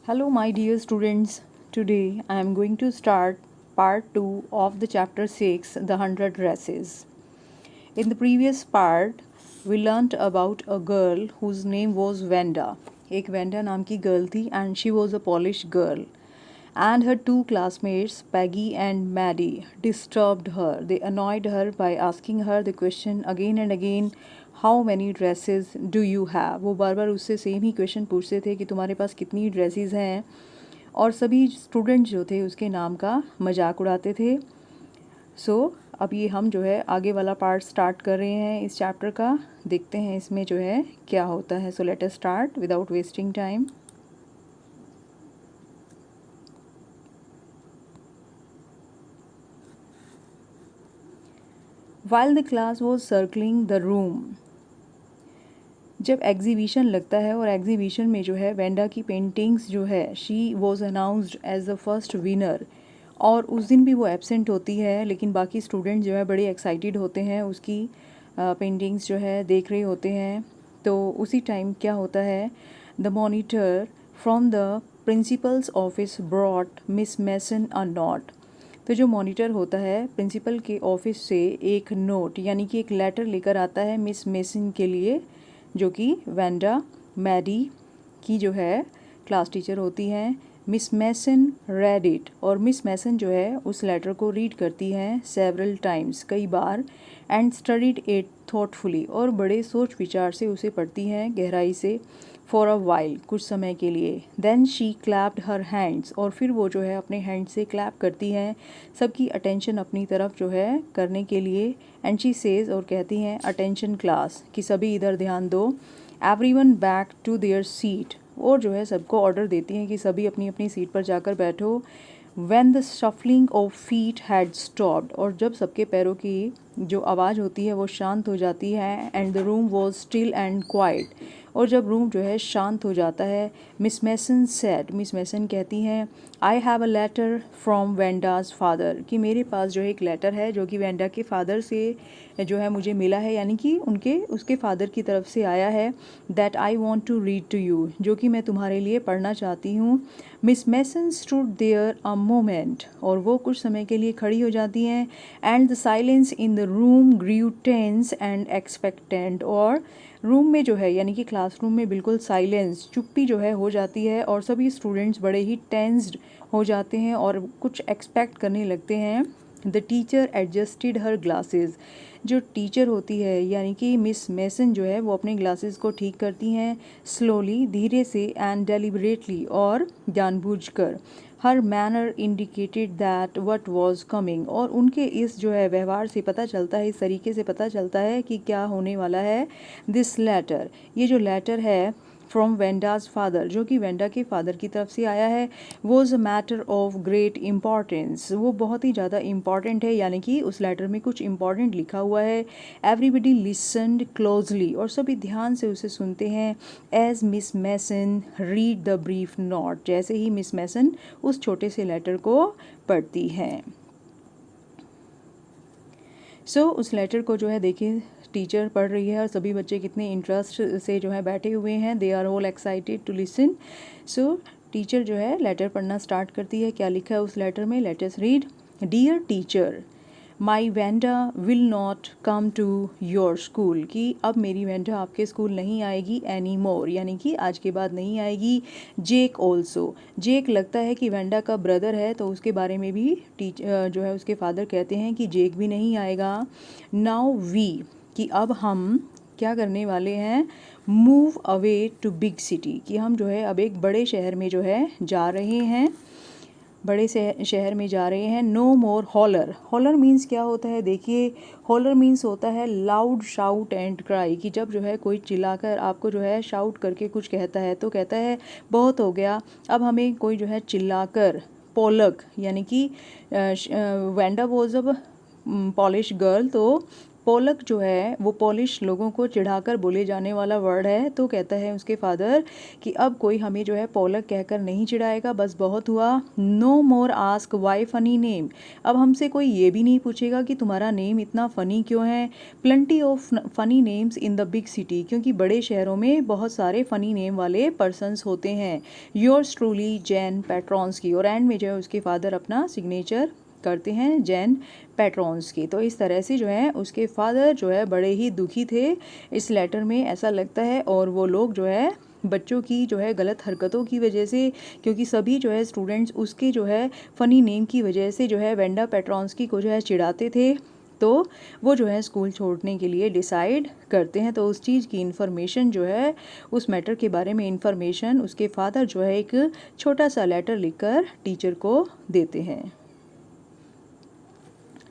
Hello, my dear students. Today I am going to start part 2 of the chapter 6, The 100 Races. In the previous part, we learnt about a girl whose name was Vanda. एक Wanda नाम की girl थी and she was a Polish girl. And her two classmates, Peggy and Maddie, disturbed her. They annoyed her by asking her the question again and again, how many dresses do you have. वो बार बार उससे same ही question पूछते थे कि तुम्हारे पास कितनी dresses हैं, और सभी स्टूडेंट जो थे उसके नाम का मजाक उड़ाते थे। अब ये हम जो है आगे वाला पार्ट स्टार्ट कर रहे हैं इस चैप्टर का। देखते हैं इसमें जो है क्या होता है। सो let us start without wasting time. While the class was circling the room, जब एग्जीबिशन लगता है और एग्जीबिशन में जो है वेंडा की पेंटिंग्स जो है she was announced as the first winner, और उस दिन भी वो एब्सेंट होती है, लेकिन बाकी स्टूडेंट जो है बड़े एक्साइटेड होते हैं, उसकी पेंटिंग्स जो है देख रहे होते हैं। तो उसी टाइम क्या होता है, the monitor from the principal's office brought Miss Mason a note. तो जो मॉनिटर होता है प्रिंसिपल के ऑफिस से एक नोट यानी कि एक लेटर लेकर आता है मिस मेसन के लिए, जो कि वेंडा मैडी की जो है क्लास टीचर होती हैं। मिस मैसन रेड इट, और मिस मैसन जो है उस लेटर को रीड करती हैं सेवरल टाइम्स, कई बार, एंड स्टडीड इट थॉटफुली, और बड़े सोच विचार से उसे पढ़ती हैं गहराई से, फॉर अ वाइल, कुछ समय के लिए। Then she clapped her hands, और फिर वो जो है अपने हैंड से क्लैप करती हैं सबकी अटेंशन अपनी तरफ जो है करने के लिए। एंड शी सेज, और कहती हैं, अटेंशन क्लास, कि सभी इधर ध्यान दो। Everyone back to their seat, और जो है सबको ऑर्डर देती हैं कि सभी अपनी अपनी सीट पर जाकर बैठो। When the shuffling of feet had stopped, और जब सबके पैरों की जो आवाज़ होती है वो शांत हो जाती है, and the room was still and quiet, और जब रूम जो है शांत हो जाता है, Miss Mason said, Miss Mason कहती हैं, I have a letter from Wanda's father, कि मेरे पास जो है एक लेटर है जो कि वेंडा के फादर से जो है मुझे मिला है, यानी कि उसके फादर की तरफ से आया है। That I want to read to you, जो कि मैं तुम्हारे लिए पढ़ना चाहती हूँ। Miss Mason stood there a moment, और वो कुछ समय के लिए खड़ी हो जाती हैं। And the silence in the room grew tense and expectant, और रूम में जो है यानी कि क्लासरूम में बिल्कुल साइलेंस, चुप्पी जो है हो जाती है, और सभी स्टूडेंट्स बड़े ही टेंस्ड हो जाते हैं और कुछ एक्सपेक्ट करने लगते हैं। The teacher adjusted her glasses, जो टीचर होती है यानी कि मिस मैसन जो है वो अपने ग्लासेस को ठीक करती हैं, स्लोली, धीरे से, एंड डेलिबरेटली, और जानबूझकर। Her manner indicated that what was coming, और उनके इस जो है व्यवहार से पता चलता है, इस तरीके से पता चलता है कि क्या होने वाला है। दिस लेटर, ये जो लेटर है फ्रॉम वेंडाज फादर, जो कि वेंडा के फादर की तरफ से आया है, was a matter of great importance, वो बहुत ही ज़्यादा इम्पॉर्टेंट है, यानी कि उस लेटर में कुछ इम्पॉर्टेंट लिखा हुआ है। एवरीबडी लिसनड क्लोजली, और सभी ध्यान से उसे सुनते हैं। As Miss Mason read the brief note, जैसे ही मिस मैसन उस छोटे से लेटर को पढ़ती हैं। उस लेटर को जो है देखिए टीचर पढ़ रही है, और सभी बच्चे कितने इंटरेस्ट से जो है बैठे हुए हैं, they are all excited to listen. Teacher जो है लेटर पढ़ना स्टार्ट करती है। क्या लिखा है उस लेटर में, let us read. Dear teacher, my Wanda will not come to your school, कि अब मेरी वेंडा आपके स्कूल नहीं आएगी एनी मोर, यानी कि आज के बाद नहीं आएगी। जेक ऑल्सो, जेक लगता है कि वेंडा का ब्रदर है, तो उसके बारे में भी जो है उसके फादर कहते हैं कि जेक भी नहीं आएगा। नाउ वी, कि अब हम क्या करने वाले हैं, move away to big city, कि हम जो है अब एक बड़े शहर में जो है जा रहे हैं, बड़े से शहर में जा रहे हैं। नो मोर हॉलर, हॉलर मीन्स क्या होता है, देखिए हॉलर मीन्स होता है लाउड शाउट एंड क्राई, कि जब जो है कोई चिल्लाकर आपको जो है शाउट करके कुछ कहता है तो कहता है बहुत हो गया। अब हमें कोई जो है चिल्लाकर, पोलक यानी कि Wanda was a polish girl, तो पोलक जो है वो पोलिश लोगों को चिढ़ाकर बोले जाने वाला वर्ड है। तो कहता है उसके फादर कि अब कोई हमें जो है पोलक कहकर नहीं चिढ़ाएगा, बस बहुत हुआ। No more ask why funny name, अब हमसे कोई ये भी नहीं पूछेगा कि तुम्हारा नेम इतना फ़नी क्यों है। Plenty of funny names in the big city, क्योंकि बड़े शहरों में बहुत सारे फ़नी नेम वाले पर्सनस होते हैं। योर्स ट्रूली जैन पेट्रॉन्स्की, और एंड में जो है उसके फादर अपना सिग्नेचर करते हैं जैन पेट्रॉन्स्की। तो इस तरह से जो है उसके फादर जो है बड़े ही दुखी थे इस लेटर में, ऐसा लगता है। और वो लोग जो है बच्चों की जो है गलत हरकतों की वजह से, क्योंकि सभी जो है स्टूडेंट्स उसके जो है फ़नी नेम की वजह से जो है वेंडा पेट्रॉन्स्की को जो है चिढ़ाते थे, तो वो जो है स्कूल छोड़ने के लिए डिसाइड करते हैं। तो उस चीज़ की इन्फॉर्मेशन जो है, उस मैटर के बारे में इन्फॉर्मेशन उसके फादर जो है एक छोटा सा लेटर लिखकर टीचर को देते हैं।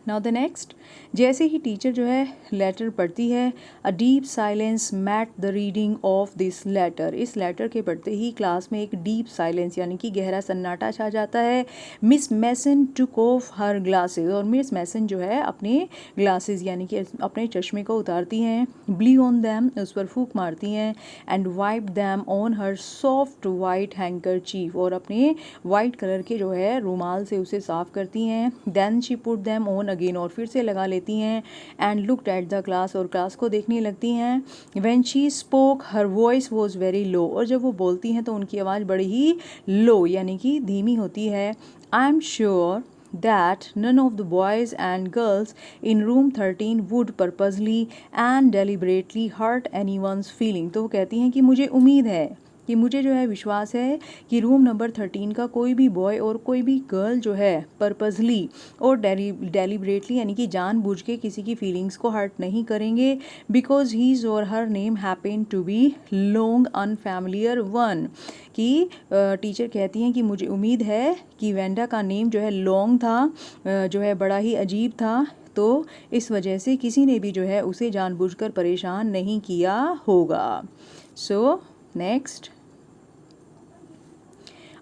नाउ द नेक्स्ट, जैसे ही टीचर जो है लेटर पढ़ती है, a deep silence met the reading of this letter, इस लेटर के पढ़ते ही क्लास में एक डीप साइलेंस यानी कि गहरा सन्नाटा छा जाता है। Miss Mason took off her glasses, और मिस मैसन जो है अपने ग्लासेस यानी कि अपने चश्मे को उतारती हैं, ब्ली ऑन दैम, उस पर फूंक मारती हैं, and wipe them on her soft white handkerchief, और अपने वाइट कलर के जो है रुमाल से उसे साफ करती हैं। Then she put them on again, और फिर से लगा लेती हैं। And looked at the class, और क्लास को देखने लगती हैं। When she spoke her voice was very low, और जब वो बोलती हैं तो उनकी आवाज़ बड़ी ही लो यानी कि धीमी होती है। I am sure that none of the boys and girls in room 13 would purposely and deliberately hurt anyone's feeling, तो वो कहती हैं कि मुझे उम्मीद है, कि मुझे जो है विश्वास है कि रूम नंबर 13 का कोई भी बॉय और कोई भी गर्ल जो है पर्पसली और डेलिब्रेटली यानी कि जानबूझ के किसी की फीलिंग्स को हर्ट नहीं करेंगे, because his or her name happen to be long unfamiliar one, कि टीचर कहती हैं कि मुझे उम्मीद है कि वेंडा का नेम जो है लॉन्ग था, जो है बड़ा ही अजीब था, तो इस वजह से किसी ने भी जो है उसे जानबूझकर परेशान नहीं किया होगा। So next,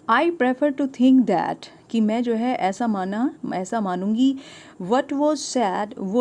I prefer to think that, कि मैं जो है ऐसा मानूंगी, what was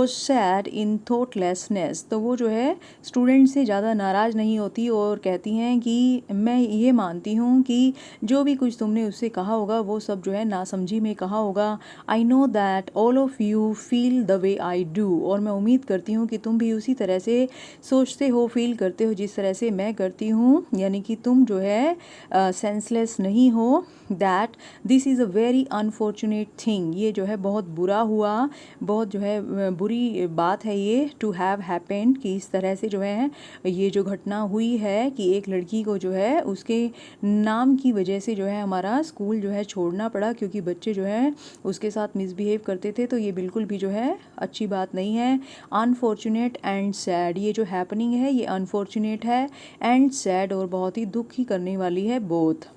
said in thoughtlessness, तो वो जो है स्टूडेंट से ज़्यादा नाराज़ नहीं होती और कहती हैं कि मैं ये मानती हूँ कि जो भी कुछ तुमने उससे कहा होगा वो सब जो है नासमझी में कहा होगा। I know that all of you feel the way I do, और मैं उम्मीद करती हूँ कि तुम भी उसी तरह से सोचते हो, फील करते हो जिस तरह से मैं करती हूँ, यानी कि तुम जो है सेंसलेस नहीं हो। That this is a very unfortunate thing, ये जो है बहुत बुरा हुआ, बहुत जो है बुरी बात है ये, टू हैव हैपेंड, कि इस तरह से जो है ये जो घटना हुई है कि एक लड़की को जो है उसके नाम की वजह से जो है हमारा स्कूल जो है छोड़ना पड़ा, क्योंकि बच्चे जो है उसके साथ मिसबिहेव करते थे, तो ये बिल्कुल भी जो है अच्छी बात नहीं है। अनफॉर्चुनेट एंड सैड, ये जो हैपनिंग है ये अनफॉर्चुनेट है एंड सैड, और बहुत ही दुख ही करने वाली है, both.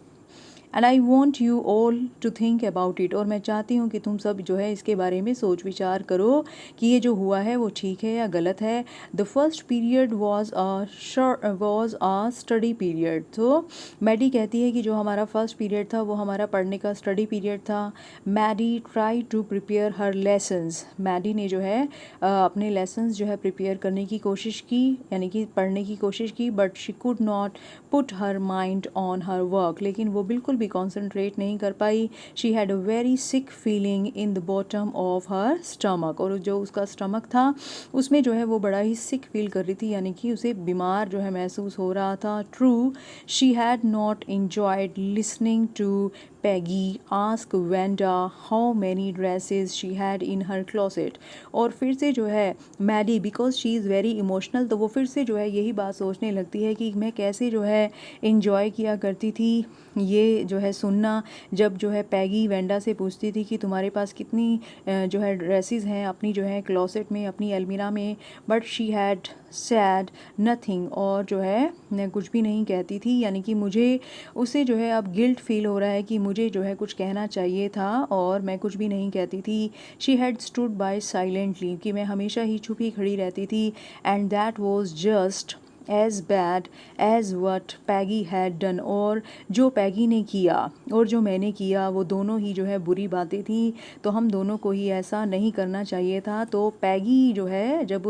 And I want you all to think about it, और मैं चाहती हूँ कि तुम सब जो है इसके बारे में सोच विचार करो कि ये जो हुआ है वो ठीक है या गलत है। The first period was a study period, तो मैडी कहती है कि जो हमारा फर्स्ट पीरियड था वो हमारा पढ़ने का स्टडी पीरियड था। Maddie try to prepare her lessons, Maddie ने जो है अपने लेसन्स जो है प्रिपेयर करने की कोशिश की, यानी कि पढ़ने की कोशिश की, but she could not put her mind on her work, लेकिन वो बिल्कुल भी कॉन्सेंट्रेट नहीं कर पाई। She had a very sick feeling in the bottom of her stomach, और जो उसका स्टमक था उसमें जो है वो बड़ा ही सिक फील कर रही थी, यानी कि उसे बीमार जो है महसूस हो रहा था। True, she had not enjoyed listening to Peggy ask Wanda how many dresses she had in her closet, और फिर से जो है Maddie because she is very emotional, तो वो फिर से जो है यही बात सोचने लगती है कि मैं कैसे जो है इन्जॉय किया करती थी ये जो है सुनना, जब जो है पैगी वेंडा से पूछती थी कि तुम्हारे पास कितनी जो है ड्रेसेस हैं अपनी जो है क्लोसेट में, अपनी अलमीरा में, but she had sad nothing, और जो है मैं कुछ भी नहीं कहती थी, यानी कि मुझे उसे जो है अब गिल्ट फील हो रहा है कि मुझे जो है कुछ कहना चाहिए था और मैं कुछ भी नहीं कहती थी। She had stood by silently, कि मैं हमेशा ही छुपी खड़ी रहती थी, and that was just as bad as what Peggy had done, और जो पैगी ने किया और जो मैंने किया वो दोनों ही जो है बुरी बातें थी, तो हम दोनों को ही ऐसा नहीं करना चाहिए था। तो पैगी जो है जब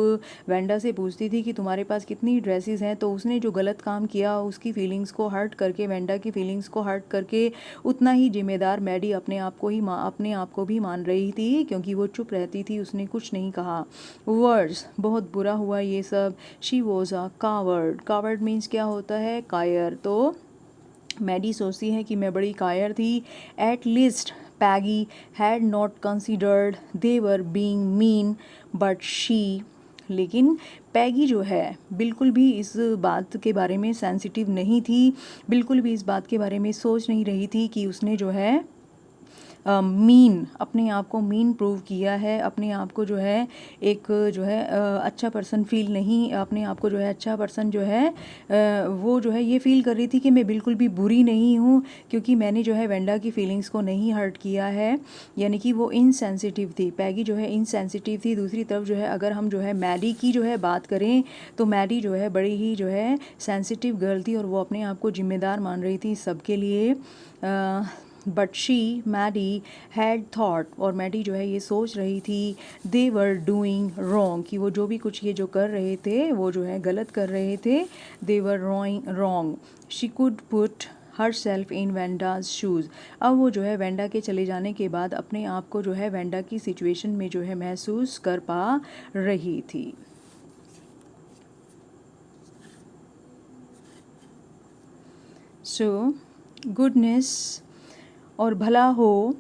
वेंडा से पूछती थी कि तुम्हारे पास कितनी ड्रेसेस हैं, तो उसने जो गलत काम किया उसकी फीलिंग्स को हर्ट करके, वेंडा की फीलिंग्स को हर्ट करके, उतना ही जिम्मेदार मैडी अपने आप को ही अपने आप को भी मान रही थी, क्योंकि वो चुप रहती थी, उसने कुछ नहीं कहा। वर्ड्स, बहुत बुरा हुआ ये सब। She was a coward. Coward means क्या होता है? कायर। तो मैडी सोचती है कि मैं बड़ी कायर थी। At least Peggy had not considered they were being mean but she, लेकिन पैगी जो है बिल्कुल भी इस बात के बारे में सेंसिटिव नहीं थी, बिल्कुल भी इस बात के बारे में सोच नहीं रही थी कि उसने जो है मीन, अपने आप को मीन प्रूव किया है, अपने आप को जो है एक जो है अच्छा पर्सन फील नहीं, अपने आप को जो है अच्छा पर्सन जो है वो जो है ये फील कर रही थी कि मैं बिल्कुल भी बुरी नहीं हूँ, क्योंकि मैंने जो है वेंडा की फीलिंग्स को नहीं हर्ट किया है, यानी कि वो इनसेंसिटिव थी, पैगी जो है इनसेंसिटिव थी। दूसरी तरफ जो है अगर हम जो है मैडी की जो है बात करें, तो मैडी जो है बड़ी ही जो है सेंसिटिव गर्ल थी, और वो अपने आप को जिम्मेदार मान रही थी सबके लिए। But she, Maddie had thought, और मैडी जो है ये सोच रही थी, दे वर डूइंग रॉन्ग, कि वो जो भी कुछ ये जो कर रहे थे वो जो है गलत कर रहे थे। They were wrong. She could put herself in Wanda's shoes. अब वो जो है वेंडा के चले जाने के बाद अपने आप को जो है वेंडा की सिचुएशन में जो है महसूस कर पा रही थी। सो गुडनेस, और भला हो,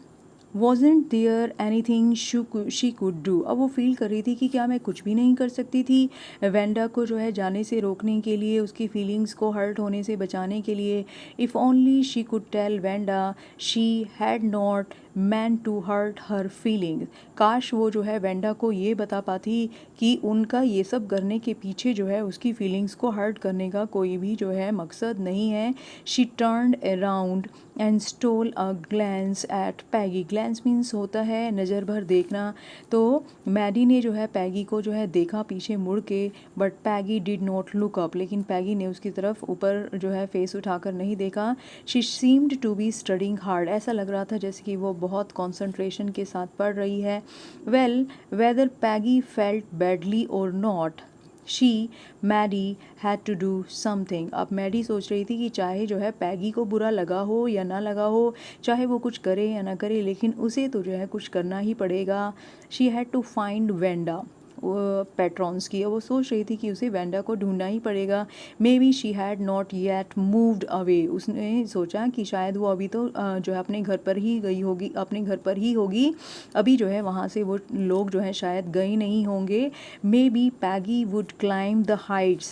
wasn't there anything she could do. अब वो फील कर रही थी कि क्या मैं कुछ भी नहीं कर सकती थी वेंडा को जो है जाने से रोकने के लिए, उसकी फीलिंग्स को हर्ट होने से बचाने के लिए। If only she could tell Wanda she had not meant to hurt her feeling. काश वो जो है वेंडा को ये बता पाती कि उनका ये सब करने के पीछे जो है उसकी फीलिंग्स को हर्ट करने का कोई भी जो है मकसद नहीं है। She turned around and stole a glance at Peggy. Glance means होता है नज़र भर देखना। तो मैडी ने जो है पैगी को जो है देखा पीछे मुड़ के, but Peggy did not look up, लेकिन पैगी ने उसकी तरफ ऊपर जो है फेस उठाकर नहीं देखा। She seemed to be studying hard. ऐसा लग रहा था जैसे कि वो बहुत कॉन्सेंट्रेशन के साथ पढ़ रही है। Well, whether Peggy felt badly or not, she, Maddie had to do something. अब मैडी सोच रही थी कि चाहे जो है पैगी को बुरा लगा हो या ना लगा हो, चाहे वो कुछ करे या ना करे, लेकिन उसे तो जो है कुछ करना ही पड़ेगा। She had to find Wanda, Petronski, वो सोच रही थी कि उसे वेंडा को ढूंढना ही पड़ेगा। May be she had not yet moved away. उसने सोचा कि शायद वो अभी तो जो है अपने घर पर ही गई होगी, अपने घर पर ही होगी, अभी जो है वहाँ से वो लोग जो है शायद गए नहीं होंगे। Maybe Peggy would climb the heights.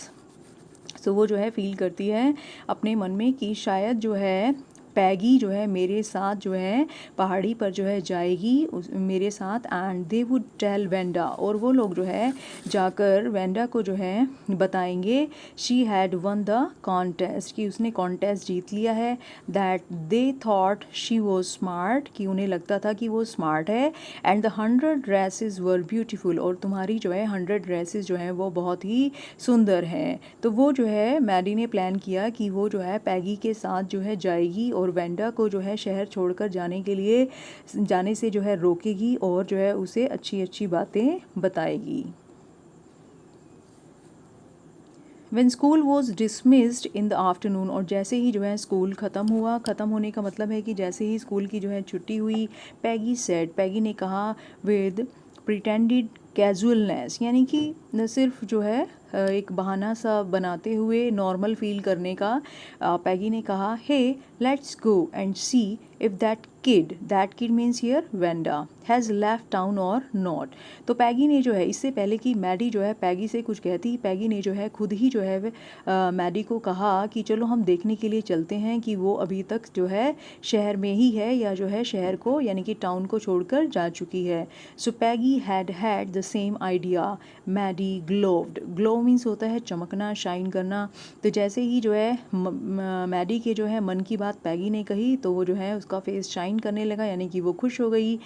So वो जो है फील करती है अपने मन में कि शायद जो है पैगी जो है मेरे साथ जो है पहाड़ी पर जो है जाएगी मेरे साथ, and they would tell Wanda, और वो लोग जो है जाकर वेंडा को जो है बताएंगे she had one the contest, कि उसने कॉन्टेस्ट जीत लिया है। That they thought she was smart, कि उन्हें लगता था कि वो स्मार्ट है। And the 100 dresses were beautiful, और तुम्हारी जो है 100 ड्रेसेस जो हैं वो बहुत ही सुंदर हैं। तो वो जो है मैडी ने प्लान किया कि वो जो है पैगी के साथ जो है जाएगी और वेंडा को जो है शहर छोड़कर जाने के लिए, जाने से जो है रोकेगी, और जो है उसे अच्छी अच्छी बातें बताएगी। When school was dismissed in the afternoon, और जैसे ही जो है स्कूल ख़त्म हुआ, ख़त्म होने का मतलब है कि जैसे ही स्कूल की जो है छुट्टी हुई, पैगी सेड, पैगी ने कहा विद प्रिटेंडेड कैजुअलनेस, यानी कि न सिर्फ जो है एक बहाना सा बनाते हुए नॉर्मल फील करने का, पैगी ने कहा hey let's go and see if that kid means here Wanda has left town or not. तो पैगी ने जो है, इससे पहले कि मैडी जो है पैगी से कुछ कहती, पैगी ने जो है खुद ही जो है मैडी को कहा कि चलो हम देखने के लिए चलते हैं कि वो अभी तक जो है शहर में ही है या जो है शहर को यानी कि टाउन को छोड़कर जा चुकी है। So Peggy had the same idea. Maddie glowed, glow means होता है चमकना, शाइन करना। तो जैसे ही जो है मैडी के जो है मन की बात पैगी ने कही, तो वो जो है उसका उसका फेस शाइन करने लगा, यानी कि वो खुश हो गई।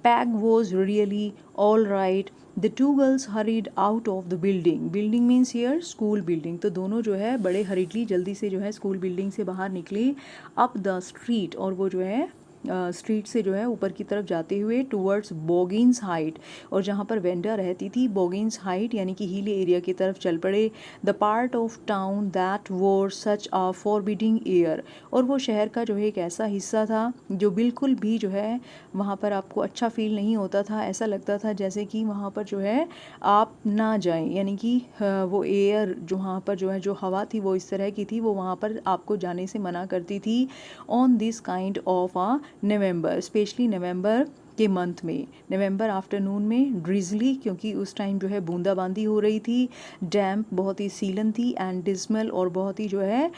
Peg was really all right. The two girls hurried out of the building. Building means here school building. तो दोनों जो है बड़े हरीडली जल्दी से जो है स्कूल बिल्डिंग से बाहर निकली अप द स्ट्रीट, और वो जो है स्ट्रीट से जो है ऊपर की तरफ जाते हुए टूवर्ड्स बोगिन्स हाइट, और जहाँ पर वेंडा रहती थी बोगिन्स हाइट यानी कि हिल एरिया की तरफ चल पड़े। The part of town that वोर सच अ फॉरबिडिंग एयर। और वो शहर का जो है एक ऐसा हिस्सा था जो बिल्कुल भी जो है वहाँ पर आपको अच्छा फील नहीं होता था, ऐसा लगता था जैसे कि वहाँ पर जो है आप ना जाएं, यानी कि वो एयर जो वहाँ पर जो है जो हवा थी वो इस तरह की थी, वो वहाँ पर आपको जाने से मना करती थी। On this kind of a November, specially November के मंथ में, नवंबर आफ्टरनून में, ड्रिजली क्योंकि उस टाइम जो है बूंदाबांदी हो रही थी, डैम्प बहुत ही सीलन थी, एंड डिस्मल और बहुत ही जो है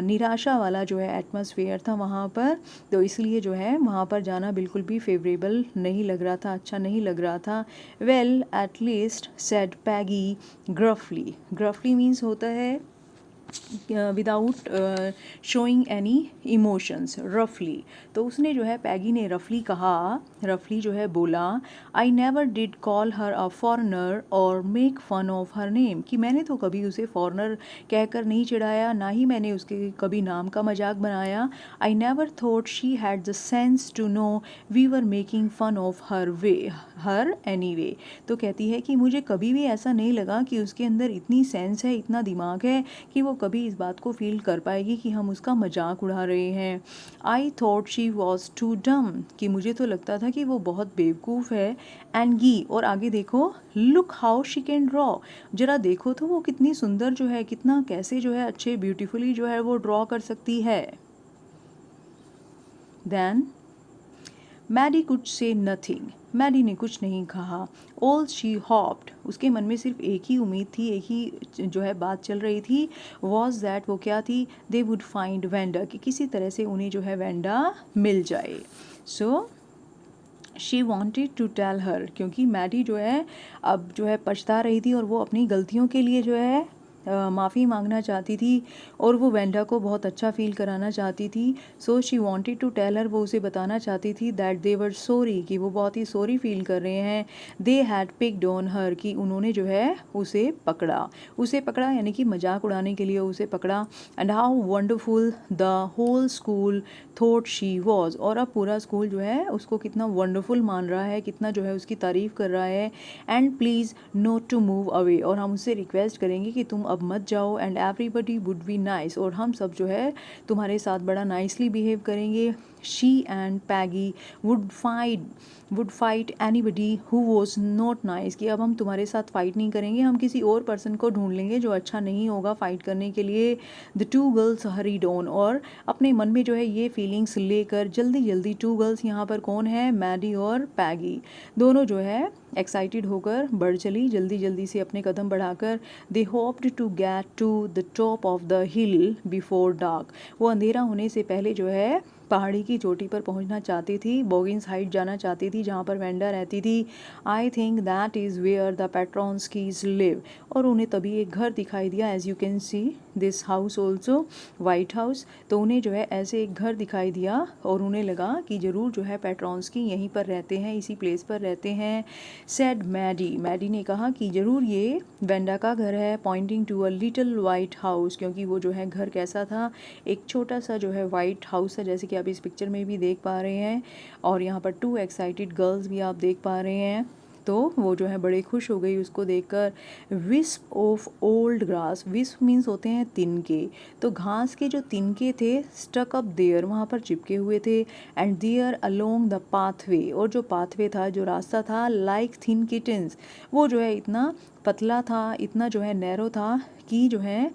निराशा वाला जो है एटमॉस्फेयर था वहाँ पर। तो इसलिए जो है वहाँ पर जाना बिल्कुल भी फेवरेबल नहीं लग रहा था, अच्छा नहीं लग रहा था। Well at least said Peggy gruffly. Gruffly means होता है विदाउट शोइंग एनी इमोशंस, रफली। तो उसने जो है पैगी ने रफली कहा, रफली जो है बोला, I never did call her a foreigner or make fun of her name, कि मैंने तो कभी उसे फॉरनर कहकर नहीं चिढ़ाया, ना ही मैंने उसके कभी नाम का मजाक बनाया। I never thought she had the sense to know we were making fun of her anyway. तो कहती है कि मुझे कभी भी ऐसा नहीं लगा कि उसके अंदर इतनी सेंस है, इतना दिमाग है कि वो कभी इस बात को फील कर पाएगी कि हम उसका मजाक उड़ा रहे हैं। I thought she was too dumb, कि मुझे तो लगता था कि वो बहुत बेवकूफ़ है। एंड गी, और आगे देखो, look how she can draw, जरा देखो तो वो कितनी सुंदर जो है, कितना कैसे जो है अच्छे ब्यूटीफुली जो है वो ड्रॉ कर सकती है। Then Maddie could say nothing, Maddie ने कुछ नहीं कहा। ऑल शी हॉप्ड, उसके मन में सिर्फ एक ही उम्मीद थी, एक ही जो है बात चल रही थी, वॉज दैट, वो क्या थी, दे वुड फाइंड वेंडा, कि किसी तरह से उन्हें जो है वेंडा मिल जाए। So she wanted to tell her, क्योंकि मैडी जो है अब जो है पछता रही थी और वो अपनी गलतियों के लिए जो है माफ़ी मांगना चाहती थी, और वो वेंडा को बहुत अच्छा फील कराना चाहती थी। So she wanted to tell her, वो उसे बताना चाहती थी दैट दे वर सॉरी, कि वो बहुत ही सॉरी फील कर रहे हैं। They had picked on her, कि उन्होंने जो है उसे पकड़ा यानी कि मजाक उड़ाने के लिए उसे पकड़ा। And how wonderful the whole school thought she was, और अब पूरा स्कूल जो है उसको कितना वंडरफुल मान रहा है, कितना जो है उसकी तारीफ़ कर रहा है। And please note to move away, और हम उससे रिक्वेस्ट करेंगे कि तुम अब मत जाओ। And everybody would be nice, और हम सब जो है तुम्हारे साथ बड़ा नाइसली बिहेव करेंगे। She and Peggy would fight anybody who was not nice, कि अब हम तुम्हारे साथ फाइट नहीं करेंगे, हम किसी और पर्सन को ढूंढ लेंगे जो अच्छा नहीं होगा फाइट करने के लिए। The two girls hurried on, और अपने मन में जो है ये फीलिंग्स लेकर जल्दी जल्दी, टू गर्ल्स यहाँ पर कौन है, मैडी और पैगी, दोनों जो है एक्साइटेड होकर बढ़ चली जल्दी जल्दी से अपने कदम बढ़ाकर। They hoped to get to the top of the hill before dark, वो अंधेरा होने से पहले जो है पहाड़ी की चोटी पर पहुंचना चाहती थी, बोगिन्स हाइट जाना चाहती थी जहाँ पर वेंडा रहती थी। I think that is where the Petronskis live, और उन्हें तभी एक घर दिखाई दिया, as you can see this house also white house. तो उन्हें जो है ऐसे एक घर दिखाई दिया और उन्हें लगा कि ज़रूर जो है पेट्रॉन्स्की यहीं पर रहते हैं, इसी प्लेस पर रहते हैं। सेड मैडी, मैडी ने कहा कि ज़रूर ये वेंडा का घर है, pointing to a little white house, क्योंकि वो जो है घर कैसा था, एक छोटा सा जो है वाइट हाउस है, जैसे कि आप इस पिक्चर में भी देख पा रहे हैं। और यहाँ पर टू एक्साइटेड गर्ल्स भी आप देख पा रहे हैं, तो वो जो है बड़े खुश हो गई उसको देखकर। Wisp of old grass, wisp means होते हैं तिनके, तो घास के जो तिनके थे स्टक अप देयर, वहाँ पर चिपके हुए थे। And there along the pathway, और जो पाथवे था, जो रास्ता था, लाइक थिन किटन्स, वो जो है इतना पतला था, इतना जो है नैरो था कि जो है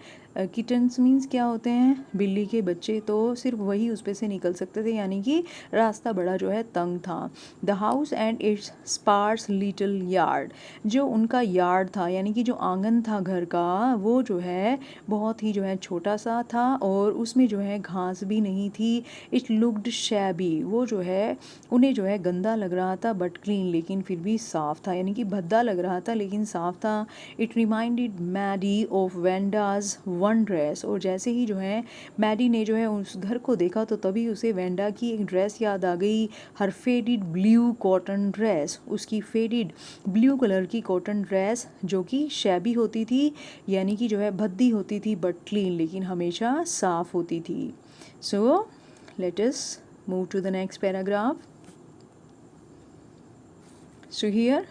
किटन्स मीन्स क्या होते हैं, बिल्ली के बच्चे, तो सिर्फ वही उस पे से निकल सकते थे, यानी कि रास्ता बड़ा जो है तंग था। The house and its sparse little yard, जो उनका यार्ड था यानी कि जो आंगन था घर का, वो जो है बहुत ही जो है छोटा सा था और उसमें जो है घास भी नहीं थी। इट लुक्ड शैबी, वो जो है उन्हें जो है गंदा लग रहा था, बट क्लीन, लेकिन फिर भी साफ था, यानी कि भद्दा लग रहा था लेकिन साफ था। It reminded Maddie of Wanda's one dress, और जैसे ही जो है मैडी ने जो है उस घर को देखा तो तभी उसे वेंडा की एक ड्रेस याद आ गई, हर फेडेड ब्लू कॉटन ड्रेस, उसकी फेडेड ब्लू कलर की कॉटन ड्रेस जो कि शैबी होती थी, यानी कि जो है भद्दी होती थी बट क्लीन, लेकिन हमेशा साफ़ होती थी। So let us move to the next paragraph. So here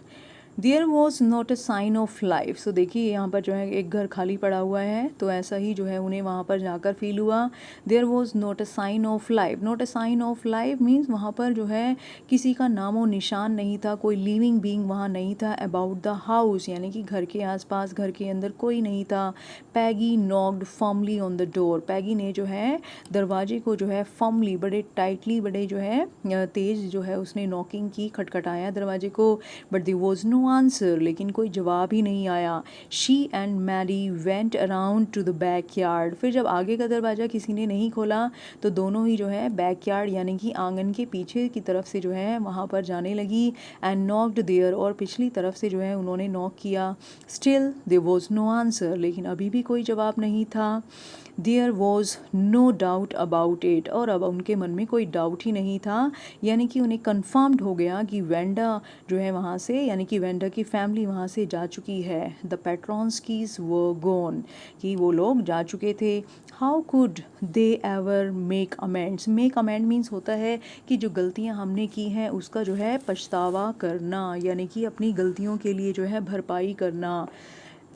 there was not a sign of life. So देखिए यहाँ पर जो है एक घर खाली पड़ा हुआ है, तो ऐसा ही जो है उन्हें वहाँ पर जाकर फील हुआ. There was not a sign of life. Not a sign of life means वहाँ पर जो है किसी का नामो निशान नहीं था, कोई लिविंग बीइंग वहाँ नहीं था. अबाउट द हाउस यानी कि घर के आसपास, घर के अंदर कोई नहीं था. Peggy knocked firmly on the door. Peggy ने जो है दरवाजे को जो है फर्मली, बड़े टाइटली, बड़े जो है तेज जो है उसने नॉकिंग की, खटखटाया दरवाजे को. But there was no answer, लेकिन कोई जवाब ही नहीं आया. She and Maddie went around to the back yard. फिर जब आगे का दरवाज़ा किसी ने नहीं खोला तो दोनों ही जो है बैक यार्ड यानी कि आंगन के पीछे की तरफ से जो है वहाँ पर जाने लगी. एंड नॉक्ड देयर, और पिछली तरफ से जो है उन्होंने नॉक किया. Still there was no answer, लेकिन अभी भी कोई जवाब नहीं था. There was no doubt about it, और अब उनके मन में कोई डाउट ही नहीं था, यानी कि उन्हें कन्फर्म्ड हो गया कि वेंडा जो है वहाँ से, यानी कि वेंडा की फैमिली वहाँ से जा चुकी है. द पेट्रॉन्स्कीज वर गोन, कि वो लोग जा चुके थे. How could they ever make amends. Make amend means होता है कि जो गलतियाँ हमने की हैं उसका जो है पछतावा करना, यानी कि अपनी गलतियों के लिए जो है भरपाई करना.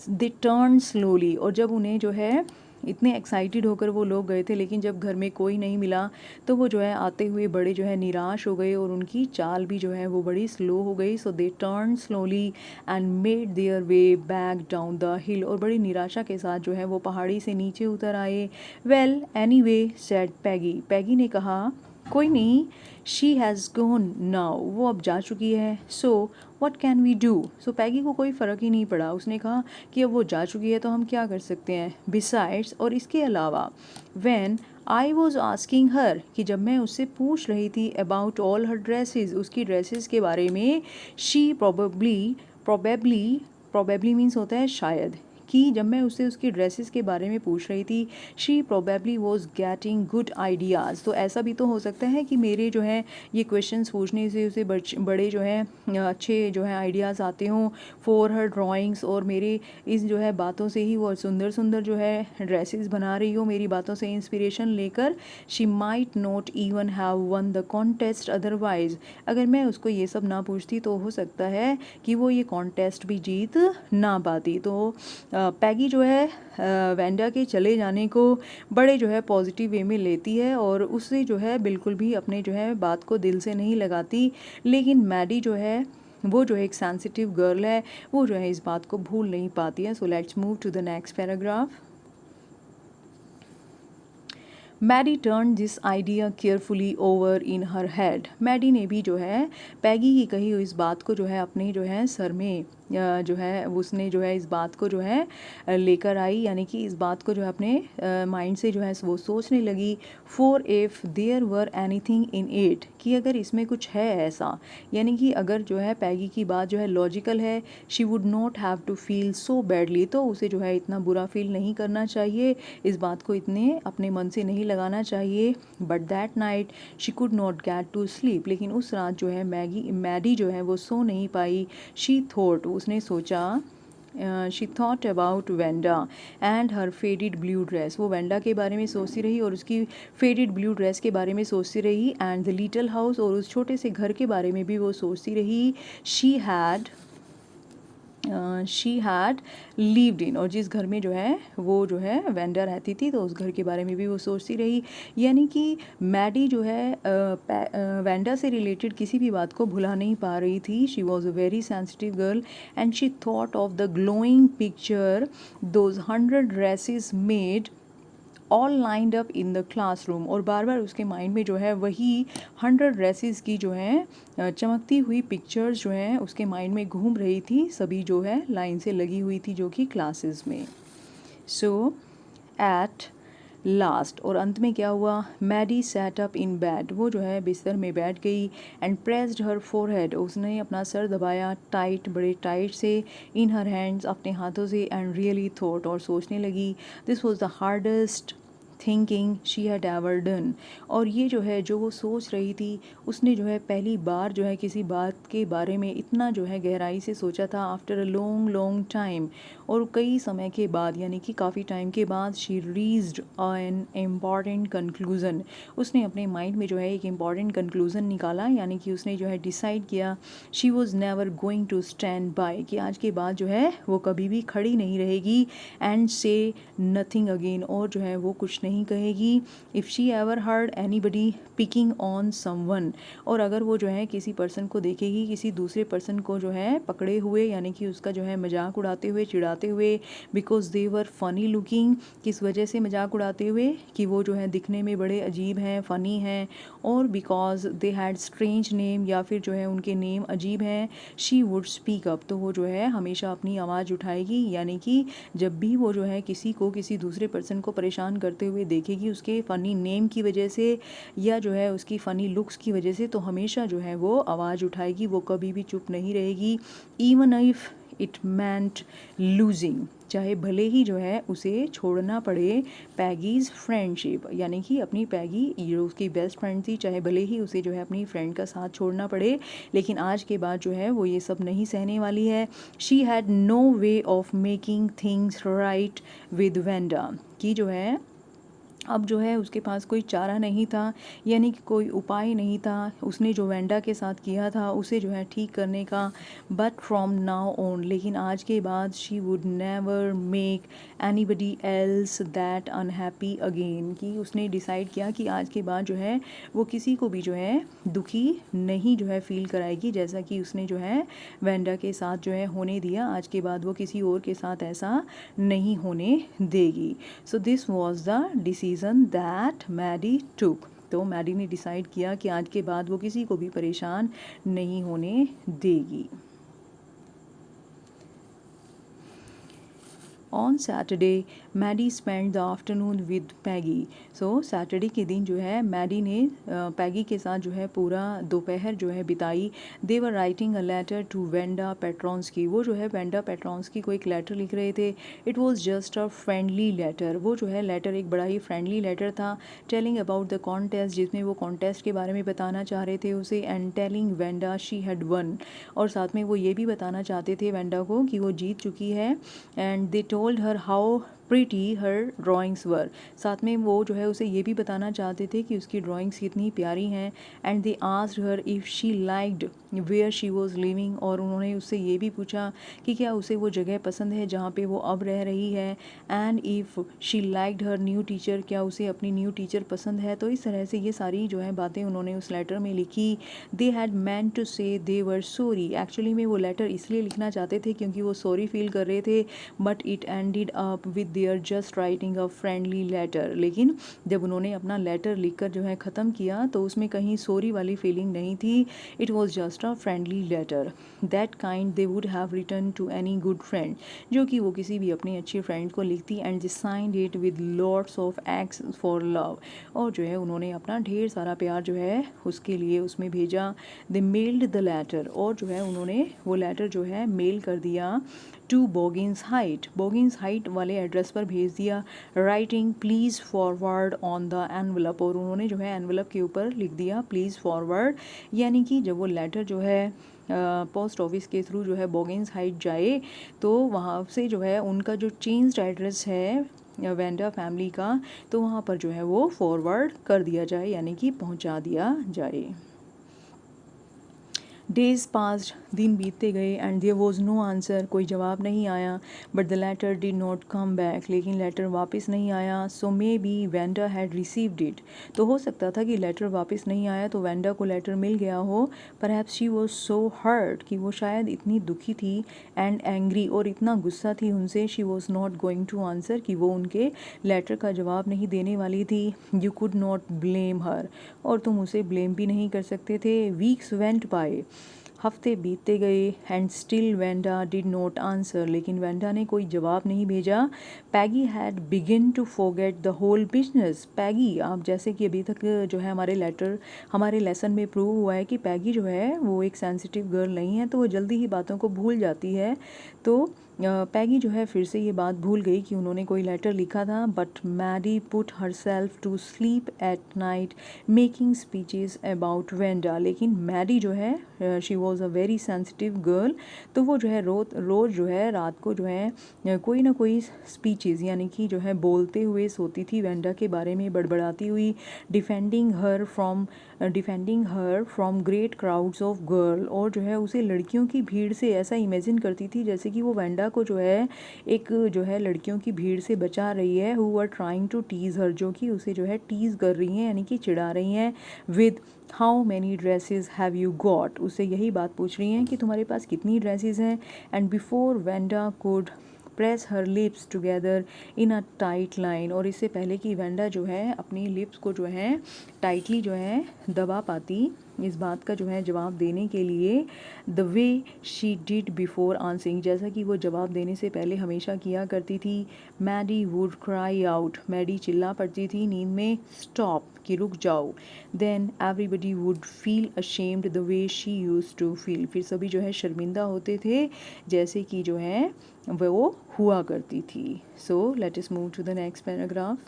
दे टर्न स्लोली, और जब उन्हें जो है इतने एक्साइटेड होकर वो लोग गए थे, लेकिन जब घर में कोई नहीं मिला तो वो जो है आते हुए बड़े जो है निराश हो गए, और उनकी चाल भी जो है वो बड़ी स्लो हो गई. So they turn slowly and made their way back down the hill, और बड़ी निराशा के साथ जो है वो पहाड़ी से नीचे उतर आए. वेल एनीवे सेड पैगी. पैगी ने कहा कोई नहीं, शी हैज़ गॉन नाउ, वो अब जा चुकी है. So what can we do. So Peggy को कोई फ़र्क ही नहीं पड़ा. उसने कहा कि अब वो जा चुकी है तो हम क्या कर सकते हैं. बिसाइड्स, और इसके अलावा, व्हेन आई वॉज आस्किंग हर, कि जब मैं उससे पूछ रही थी अबाउट ऑल हर ड्रेसेस, उसकी ड्रेसेस के बारे में, शी प्रोबेबली मीन्स होता है शायद, कि जब मैं उससे उसकी ड्रेसेस के बारे में पूछ रही थी, she probably was getting good ideas. तो ऐसा भी तो हो सकता है कि मेरे जो है ये क्वेश्चंस पूछने से उसे बड़े जो है अच्छे जो है आइडियाज़ आते हों फॉर हर ड्राइंग्स, और मेरे इस जो है बातों से ही वो सुंदर सुंदर जो है ड्रेसेस बना रही हो, मेरी बातों से इंस्पिरेशन लेकर. She might not even have one the contest otherwise. अगर मैं उसको ये सब ना पूछती तो हो सकता है कि वो ये कॉन्टेस्ट भी जीत ना पाती. तो पैगी जो है वेंडा के चले जाने को बड़े जो है पॉजिटिव वे में लेती है, और उससे जो है बिल्कुल भी अपने जो है बात को दिल से नहीं लगाती. लेकिन मैडी जो है वो जो है एक सेंसिटिव गर्ल है, वो जो है इस बात को भूल नहीं पाती है. So let's move to the next paragraph. Maddie turn this idea carefully over in her head. Maddie ने भी जो है पैगी की कही हुई इस बात को जो है अपने जो है सर में जो है उसने जो है इस बात को जो है लेकर आई, यानी कि इस बात को जो है अपने माइंड से जो है वो सोचने लगी. For if there were anything in it, कि अगर इसमें कुछ है ऐसा, यानी कि अगर जो है पैगी की बात जो है लॉजिकल है, she would not have to feel so badly, तो उसे जो है इतना बुरा फील नहीं करना चाहिए, इस बात को इतने अपने मन से नहीं लगाना चाहिए. But that night she could not get to sleep, लेकिन उस रात जो है मैडी जो है वो सो नहीं पाई. शी थॉट, उसने सोचा, she thought about Wanda and her faded blue dress. वो वेंडा के बारे में सोचती रही और उसकी फेडेड ब्लू ड्रेस के बारे में सोचती रही. एंड द लिटिल हाउस, और उस छोटे से घर के बारे में भी वो सोचती रही. शी हैड लिव्ड इन, और जिस घर में जो है वो जो है वेंडा रहती थी, तो उस घर के बारे में भी वो सोचती रही. यानी कि मैडी जो है वेंडा से रिलेटेड किसी भी बात को भुला नहीं पा रही थी. She was a very sensitive girl and she thought of the glowing picture those 100 dresses made all lined up in the classroom, और बार बार उसके माइंड में जो है वही 100 ड्रेसेस की जो है चमकती हुई पिक्चर्स जो हैं उसके माइंड में घूम रही थी, सभी जो है लाइन से लगी हुई थी जो कि क्लासेस में. सो एट लास्ट और अंत में क्या हुआ, Maddie sat up in bed, वो जो है बिस्तर में बैठ गई एंड प्रेस्ड हर फोरहेड, उसने अपना सर दबाया टाइट, बड़े टाइट से, इन हर हैंड्स, अपने हाथों से, एंड रियली थॉट, और सोचने लगी, this was the hardest thinking she had ever done, और ये जो है जो वो सोच रही थी, उसने जो है पहली बार जो है किसी बात के बारे में इतना जो है गहराई से सोचा था, after a long long time, और कई समय के बाद, यानी कि काफ़ी टाइम के बाद, she reached an important conclusion, उसने अपने माइंड में जो है एक इम्पॉर्टेंट कंक्लूज़न निकाला, यानी कि उसने जो है डिसाइड किया, she was never going to stand by, कि आज के बाद जो है वो कभी भी खड़ी नहीं रहेगी, एंड से नथिंग अगेन, और जो है वो कुछ नहीं कहेगी, if she ever heard anybody picking on someone, और अगर वो जो है किसी पर्सन को देखेगी, किसी दूसरे पर्सन को जो है पकड़े हुए, यानी कि उसका जो है मजाक उड़ाते हुए, चिढ़ाते हुए, because they were funny looking, किस वजह से मजाक उड़ाते हुए, कि वो जो है दिखने में बड़े अजीब हैं, फ़नी हैं, और because they had strange name, या फिर जो है उनके नेम अजीब हैं, शी वुड स्पीक अप, तो वो जो है हमेशा अपनी आवाज़ उठाएगी, यानी कि जब भी वो जो है किसी को, किसी दूसरे पर्सन को परेशान करते हुए देखेगी उसके फ़नी नेम की वजह से, या जो है उसकी फ़नी लुक्स की वजह से, तो हमेशा जो है वो आवाज़ उठाएगी, वो कभी भी चुप नहीं रहेगी, even if it meant losing, चाहे भले ही जो है उसे छोड़ना पड़े पैगीज़ फ्रेंडशिप, यानी कि अपनी पैगी जो उसकी बेस्ट फ्रेंड थी, चाहे भले ही उसे जो है अपनी फ्रेंड का साथ छोड़ना पड़े, लेकिन आज के बाद जो है वो ये सब नहीं सहने वाली है। She had no way of making things right with Wanda, कि जो है अब जो है उसके पास कोई चारा नहीं था, यानी कि कोई उपाय नहीं था उसने जो वेंडा के साथ किया था उसे जो है ठीक करने का, बट फ्रॉम नाउ ऑन, लेकिन आज के बाद, she would never make anybody else that unhappy again, कि उसने डिसाइड किया कि आज के बाद जो है वो किसी को भी जो है दुखी नहीं जो है फील कराएगी, जैसा कि उसने जो है वेंडा के साथ जो है होने दिया, आज के बाद वो किसी और के साथ ऐसा नहीं होने देगी। So this was the decision that Maddie took, तो मैडी ने डिसाइड किया कि आज के बाद वो किसी को भी परेशान नहीं होने देगी। On Saturday Maddie spend the afternoon with Peggy, सो सैटरडे के दिन जो है मैडी ने पैगी के साथ जो है पूरा दोपहर जो है बिताई। They were writing a letter to Wanda Petronski, वो जो है वेंडा पेट्रॉन्स्की को एक लेटर लिख रहे थे। It was just a friendly letter, वो जो है लेटर एक बड़ा ही फ्रेंडली लेटर था। टेलिंग अबाउट द कॉन्टेस्ट, जिसमें वो कॉन्टेस्ट के बारे में बताना चाह रहे थे उसे, and telling Wanda she had one, और साथ में वो ये भी बताना चाहते थे वेंडा को कि वो जीत चुकी है, and they told her how pretty her drawings were, साथ में वो जो है उसे ये भी बताना चाहते थे कि उसकी ड्राइंग्स कितनी प्यारी हैं, and they asked her if she liked where she was living, और उन्होंने उससे ये भी पूछा कि क्या उसे वो जगह पसंद है जहाँ पे वो अब रह रही है, and if she liked her new teacher, क्या उसे अपनी न्यू टीचर पसंद है। तो इस तरह से ये सारी जो है बातें उन्होंने उस लेटर में लिखी। दे हैड meant टू से दे वर सॉरी, एक्चुअली में वो लेटर इसलिए लिखना चाहते थे क्योंकि वो सॉरी फील कर रहे थे, but it ended up with their just writing a friendly letter, लेकिन जब उन्होंने अपना लेटर लिखकर जो है ख़त्म किया तो उसमें कहीं सॉरी वाली फीलिंग नहीं थी। It was just a friendly letter that kind they would have written to any good friend, जो कि वो किसी भी अपनी अच्छी फ्रेंड को लिखती, and they signed it with lots of x for love, और जो है उन्होंने अपना ढेर सारा प्यार जो है उसके लिए उसमें भेजा। दे मेल्ड द लेटर, और जो है उन्होंने वो लेटर जो है मेल कर दिया टू बोगिंस हाइट वाले एड्रेस पर भेज दिया। Writing please forward on the envelope, और उन्होंने जो है एनवलप के ऊपर लिख दिया प्लीज़ फॉरवर्ड, यानी कि जब वो लेटर जो है पोस्ट ऑफिस के थ्रू जो है बोगिंस हाइट जाए तो वहाँ से जो है उनका जो चेंज्ड एड्रेस है वेंडा फैमिली का, तो वहाँ पर जो है वो फॉरवर्ड कर दिया जाए, यानी कि पहुँचा दिया जाए। डेज पास्ड, दिन बीतते गए, and there was no answer, कोई जवाब नहीं आया। But the letter did not come back, लेकिन लेटर वापस नहीं आया। So maybe Wanda had received it, तो हो सकता था कि लेटर वापस नहीं आया तो वेंडा को लेटर मिल गया हो। Perhaps she was so hurt, कि वो शायद इतनी दुखी थी, एंड एंग्री, और इतना गुस्सा थी उनसे, she was not going to answer, कि वो उनके लेटर का जवाब नहीं देने वाली थी। यू कुड नॉट ब्लेम हर, और तुम उसे ब्लेम भी नहीं कर सकते थे। वीक्स वेंट बाय, हफ्ते बीतते गए and still Wanda did not answer, लेकिन वेंडा ने कोई जवाब नहीं भेजा। Peggy had begin to forget the whole business. Peggy, आप जैसे कि अभी तक जो है हमारे लेसन में प्रूव हुआ है कि पैगी जो है वो एक सेंसिटिव गर्ल नहीं है, तो वो जल्दी ही बातों को भूल जाती है। तो पैगी जो है फिर से ये बात भूल गई कि उन्होंने कोई लेटर लिखा था। But Maddie put herself to sleep at night making speeches about Wanda, लेकिन मैडी जो है she was a very sensitive girl, तो वो जो है रोज़ जो है रात को जो है कोई ना कोई स्पीचेस यानी कि जो है बोलते हुए सोती थी वेंडा के बारे में, बड़बड़ाती हुई, defending her from great crowds of girl, और जो है उसे लड़कियों की भीड़ से ऐसा इमेजिन करती थी जैसे कि वो वेंडा को जो है एक जो है लड़कियों की भीड़ से बचा रही है, who are trying to tease her, जो कि उसे जो है टीज कर रही हैं यानी कि चिढ़ा रही हैं। With how many dresses have you got, उससे यही बात पूछ रही हैं कि तुम्हारे पास कितनी ड्रेसेस हैं। And before Wanda could press her lips together in a tight line, और इससे पहले कि वेंडा जो है अपनी लिप्स को जो है टाइटली जो है दबा पाती इस बात का जो है जवाब देने के लिए, the way she did before answering, जैसा कि वो जवाब देने से पहले हमेशा किया करती थी। Maddie would cry out, Maddie चिल्ला पड़ती थी नींद में, स्टॉप, कि रुक जाओ। Then everybody would feel ashamed the way she use to feel, फिर सभी जो है शर्मिंदा होते थे जैसे कि जो है वो हुआ करती थी। So let us move to the next paragraph.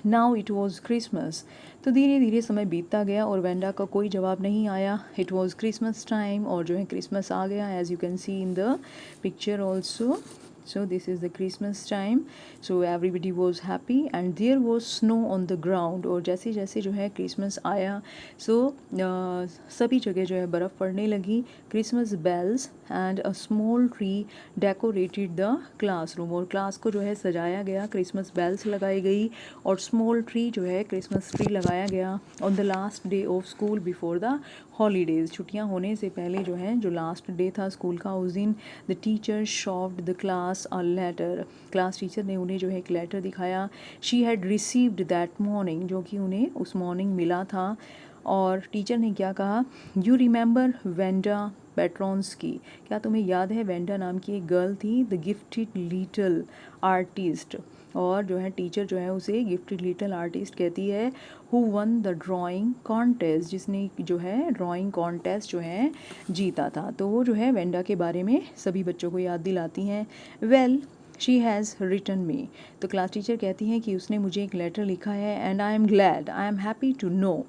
Now it was Christmas, तो धीरे धीरे समय बीतता गया और वेंडा का कोई जवाब नहीं आया। इट वॉज क्रिसमस टाइम, और जो है क्रिसमस आ गया, as you can see in the picture also. So this is the Christmas time. So everybody was happy and there was snow on the ground. और जैसे जैसे जो है क्रिसमस आया सभी जगह जो है बर्फ़ पड़ने लगी। Christmas bells and a small tree decorated the classroom, और क्लास को जो है सजाया गया, क्रिसमस बेल्स लगाई गई और स्मॉल ट्री जो है क्रिसमस ट्री लगाया गया। On the last day of school before the holidays, छुट्टियां होने से पहले जो है जो लास्ट डे था स्कूल का उस दिन, the teacher showed the class a letter, class teacher ने उन्हें जो है एक लेटर दिखाया। She had received that morning, जो कि उन्हें उस मॉर्निंग मिला था। और टीचर ने क्या कहा, यू रिमेंबर वेंडा पेट्रोन्स्की, क्या तुम्हें याद है वेंडा नाम की एक गर्ल थी, द गिफ्टेड लिटिल आर्टिस्ट, और जो है टीचर जो है उसे गिफ्टेड लिटिल आर्टिस्ट कहती है, who one the drawing contest, जिसने जो है ड्राइंग कॉन्टेस्ट जो है जीता था। तो वो जो है वेंडा के बारे में सभी बच्चों को याद दिलाती हैं। वेल शी हैज़ रिटन मी, तो क्लास टीचर कहती हैं कि उसने मुझे एक लेटर लिखा है, and I am glad, I am happy to know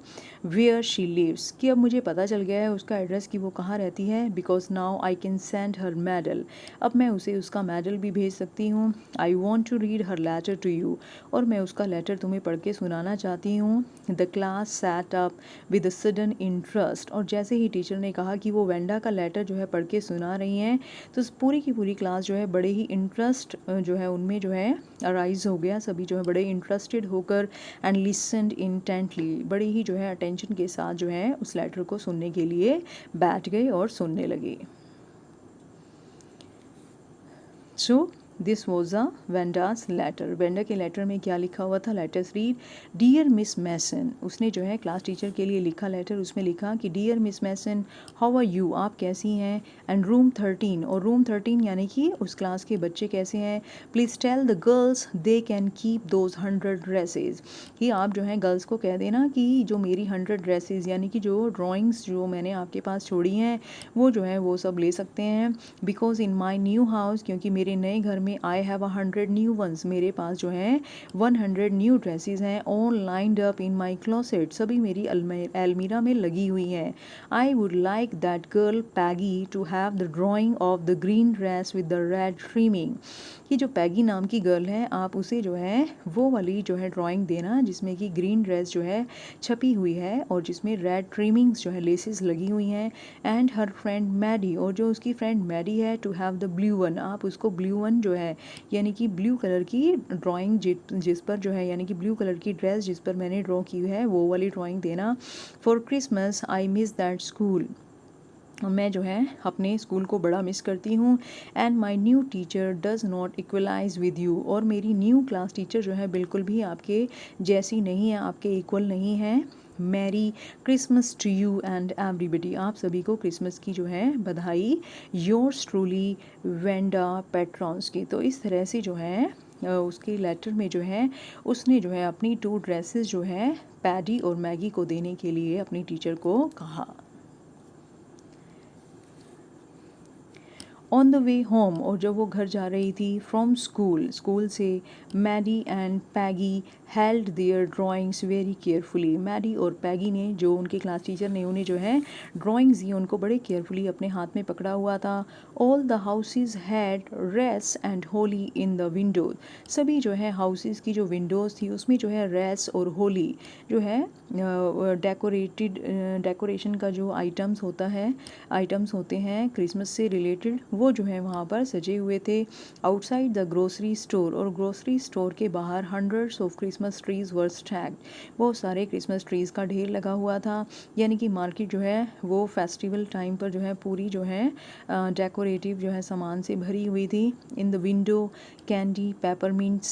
where she lives, कि अब मुझे पता चल गया है उसका एड्रेस कि वो कहाँ रहती है। Because now I can send her medal, अब मैं उसे उसका मेडल भी भेज सकती हूँ। I want to read her letter to you, और मैं उसका लेटर तुम्हें पढ़ के सुनाना चाहती हूँ। The class sat up with a sudden interest, और जैसे ही टीचर ने कहा कि वो वेंडा का लेटर जो है पढ़ के सुना रही हैं, तो पूरी की पूरी क्लास जो है बड़े ही इंटरेस्ट जो है उनमें जो है अराइज हो गया, सभी जो है बड़े इंटरेस्टेड होकर एंड लिसनड इंटेंटली, बड़ी ही जो है अटेंशन के साथ जो है उस लेटर को सुनने के लिए बैठ गए और सुनने लगे। So this was a Wanda's letter, Wanda के लेटर में क्या लिखा हुआ था, letters read. Dear Miss Mason, उसने जो है क्लास टीचर के लिए लिखा लेटर, उसमें लिखा कि dear Miss Mason, how are you, आप कैसी हैं, एंड रूम 13, और रूम 13 यानी कि उस क्लास के बच्चे कैसे हैं। Please tell the girls they can keep those 100 dresses, कि आप जो है गर्ल्स को कह देना कि जो मेरी 100 ड्रेसेज यानी कि जो ड्राइंग्स जो मैंने आपके पास छोड़ी हैं वो जो है वो सब ले सकते हैं। Because in my new house, क्योंकि मेरे नए घर में आई हैव 100 न्यू वंस, मेरे पास जो है 100 न्यू ड्रेसेस हैं, all lined up in my closet, सभी मेरी अलमीरा में लगी हुई हैं। I would like that girl Peggy to have the drawing of the green dress with the red trimming, कि जो पैगी नाम की गर्ल है आप उसे जो है वो वाली जो है ड्राइंग देना जिसमें कि ग्रीन ड्रेस जो है छपी हुई है और जिसमें रेड ट्रिमिंग्स जो है लेसेस लगी हुई हैं। एंड हर फ्रेंड मैडी, और जो उसकी फ्रेंड मैडी है, to have the blue one, आप उसको ब्लू वन जो है यानी कि ब्लू कलर की ड्राइंग जिस पर जो है यानी कि ब्लू कलर की ड्रेस जिस पर मैंने ड्रॉ की है वो वाली ड्राइंग देना। For Christmas I miss that school, मैं जो है अपने स्कूल को बड़ा मिस करती हूँ। And my new teacher does not equalize with you, और मेरी न्यू क्लास टीचर जो है बिल्कुल भी आपके जैसी नहीं है, आपके इक्वल नहीं है। Merry Christmas to you and everybody, आप सभी को क्रिसमस की जो है बधाई। Yours truly Wanda Petronski. तो इस तरह से जो है उसके लेटर में जो है उसने जो है अपनी 2 ड्रेसेस जो है पैडी और मैगी को देने के लिए अपनी टीचर को कहा। ऑन द वे होम, और जब वो घर जा रही थी फ्रॉम स्कूल, स्कूल से, Maddie and Peggy held their drawings very carefully. Maddie और पैगी ने, जो उनके क्लास टीचर ने उन्हें जो है ड्राइंग्स दी, उनको बड़े केयरफुली अपने हाथ में पकड़ा हुआ था। All the houses had wreaths and holly in the windows, सभी जो है हाउसेज की जो विंडोज़ थी उसमें जो है रेस और होली जो है डेकोरेशन का जो आइटम्स होते हैं क्रिसमस से रिलेटेड, वो जो है वहाँ पर सजे हुए थे। आउटसाइड द ग्रोसरी स्टोर, और ग्रोसरी स्टोर के बाहर hundreds of Christmas trees were stacked, बहुत सारे क्रिसमस ट्रीज़ का ढेर लगा हुआ था। यानी कि मार्केट जो है वो फेस्टिवल टाइम पर जो है पूरी जो है डेकोरेटिव जो है सामान से भरी हुई थी। In the window candy peppermint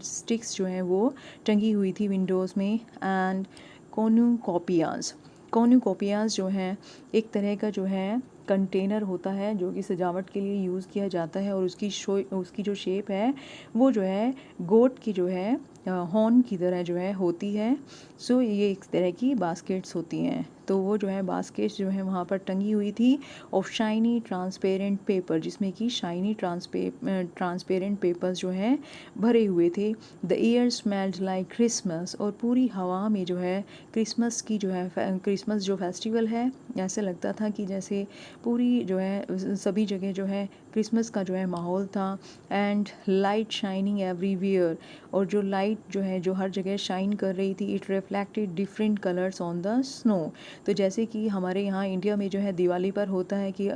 sticks जो है वो टंगी हुई थी विंडोज़ में। एंड कॉर्नुकोपियाज जो है एक तरह का जो है कंटेनर होता है जो कि सजावट के लिए यूज़ किया जाता है, और उसकी जो शेप है वो जो है गोट की जो है हॉर्न की तरह जो है होती है। सो ये एक तरह की बास्केट्स होती हैं, तो वो जो है बास्केट्स जो है वहाँ पर टंगी हुई थी ऑफ शाइनी ट्रांसपेरेंट पेपर, जिसमें कि शाइनी ट्रांसपेरेंट पेपर्स जो हैं भरे हुए थे। The air smelled like Christmas, और पूरी हवा में जो है क्रिसमस जो फेस्टिवल है, ऐसे लगता था कि जैसे पूरी जो है सभी जगह जो है क्रिसमस का जो है माहौल था। एंड लाइट शाइनिंग एवरीवेयर, और जो लाइट जो है जो हर जगह शाइन कर रही थी, it reflected different colours on the snow. तो जैसे कि हमारे यहाँ इंडिया में जो है दिवाली पर होता है कि